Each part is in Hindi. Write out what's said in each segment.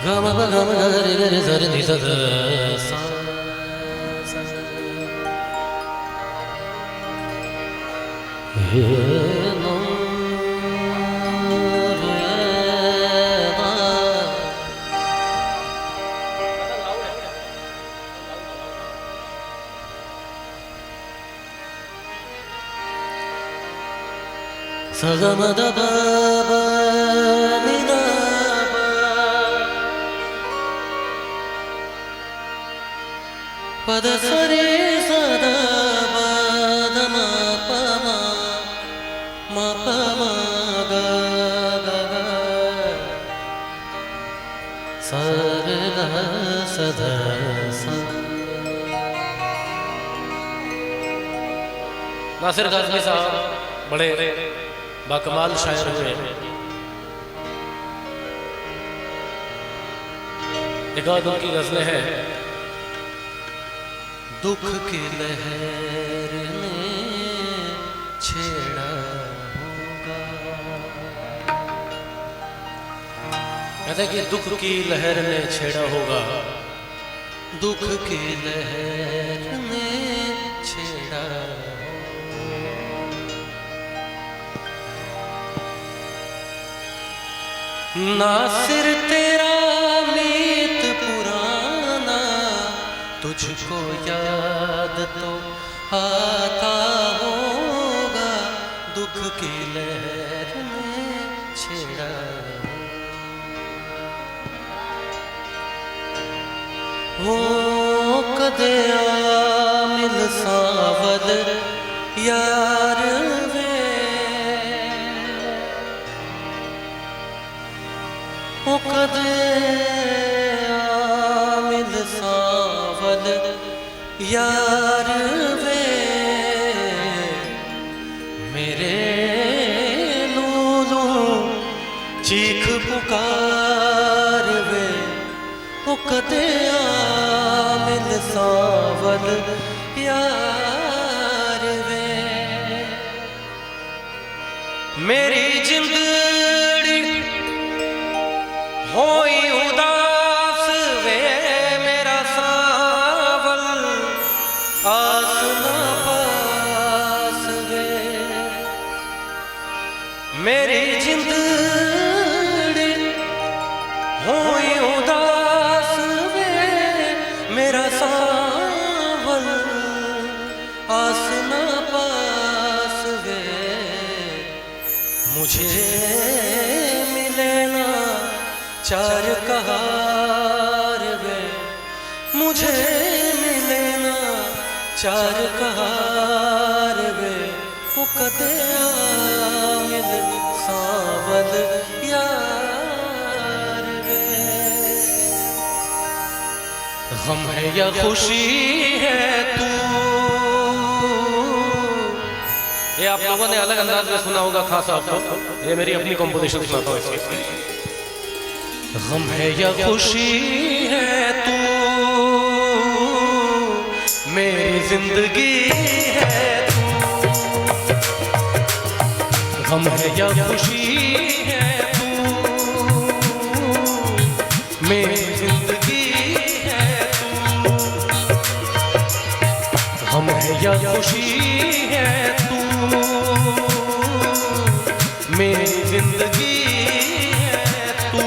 गम गम गरे गरे सरे नि सा सा हे नो रे ना सा ग म द प प नि द पद सरे सदा पद म प म प म ग ग ग सरे ग सदा सा। नासिर काज़मी साहब बड़े बाकमाल शायर हुए। एक आध उनकी गज़लें हैं। दुख की लहर ने छेड़ा होगा, कहते कि दुख की लहर ने छेड़ा होगा, दुख की लहर ने छेड़ा नासिर तेरा मीत पुराना तुझको याद तो आता होगा, दुख की लहर ने छेड़ा हो कदे आमिल सावद यार वे ओ कदे आमिल सावद यार वे मेरे लूलू चीख पुकार वे ओ कदे आमिल सावद यार वे मेरी जिंदड़ी होई उदास वे मेरा सावल आस ना पास वे मेरी जिंदड़ी होई उदास वे मेरा सावल आस ना पास वे मुझे मिले ना चार कहार वे मुझे मिले ना चार कहार वे वो कदे आमिल सावद यार वे गम है या खुशी है तू। ये आप लोगों ने अलग अंदाज में सुना होगा खास आपको, ये मेरी अपनी कंपोजिशन सुनाता हूँ इसकी। गम है या खुशी है तू मेरी जिंदगी है तू, गम है या खुशी है तू मेरी जिंदगी है तू, गम है या खुशी है तू मेरी जिंदगी है तू।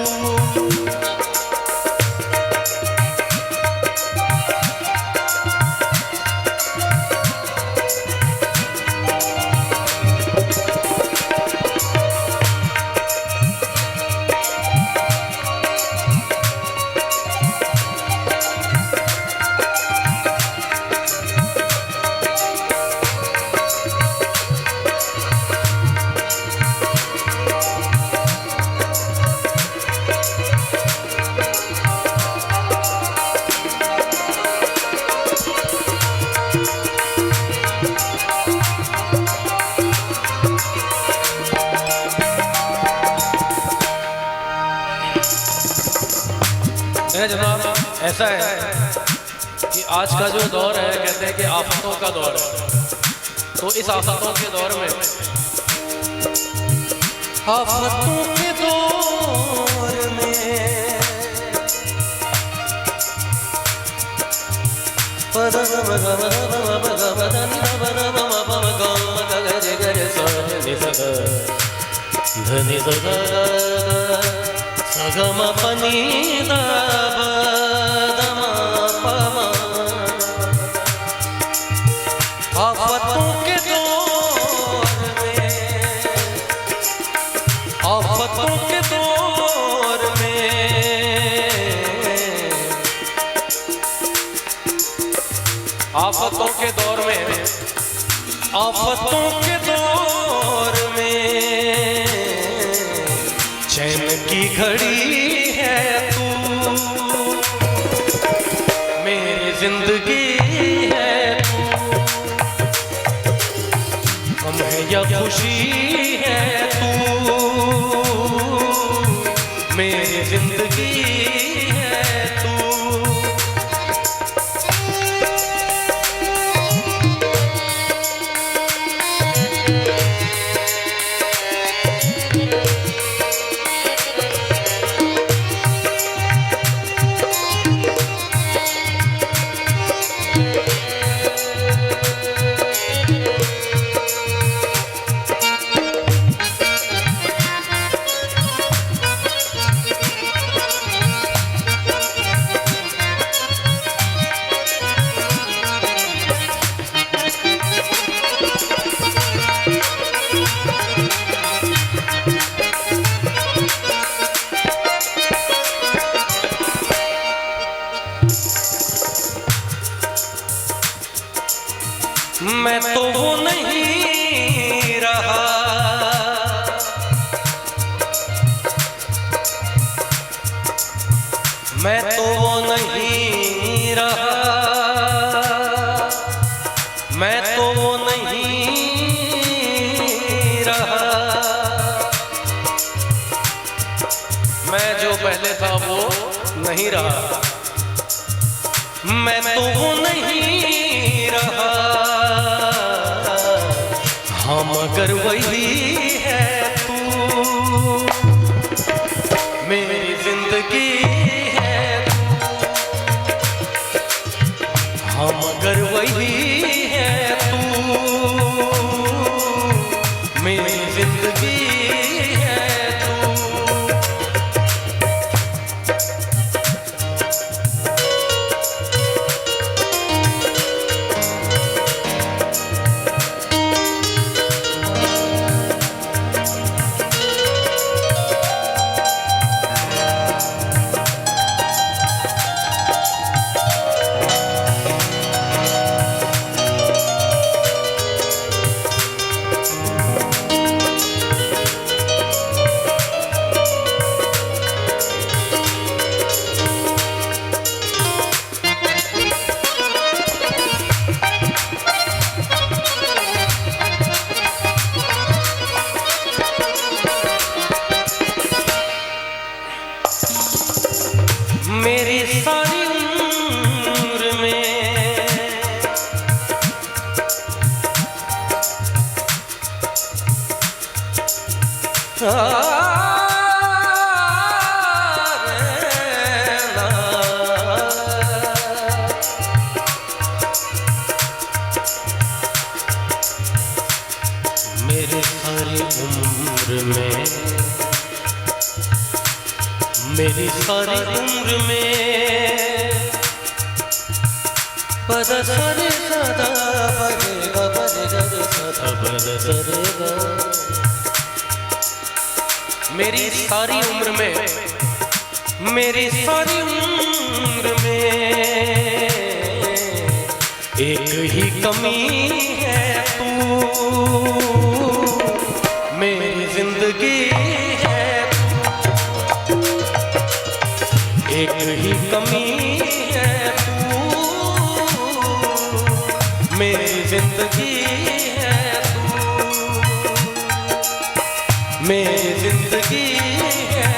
जनाब ऐसा है कि आज का जो दौर है कहते हैं कि आफतों का दौर है, तो इस आफतों के दौर में आफतों के दौर में धनि सगम पनी आफतों के दौर में, आफतों के दौर में, आफतों के दौर में, आफतों के दौर में चैन की घड़ी है तू, मेरी जिंदगी है तू, गम है या खुशी है तू, मेरी जिंदगी है तू। मैं तो वो नहीं रहा, मैं तो वो नहीं रहा, मैं तो वो नहीं रहा, मैं जो पहले था वो नहीं रहा, मैं तो वो नहीं रहा, हाँ मगर वही है तू, मेरी जिंदगी है तू, हाँ मगर वही है तू, मेरी जिंदगी है तू। मेरी सारी उम्र में मेरी सारी उम्र में, मेरी सारी उम्र में पद सरे सदा पदेगा पदेगा सदा पद सरेगा। मेरी सारी उम्र में, मेरी सारी उम्र में एक ही कमी है तू, मेरी जिंदगी है तू, एक ही कमी है तू, मेरी जिंदगी है तू, मेरी जिंदगी है।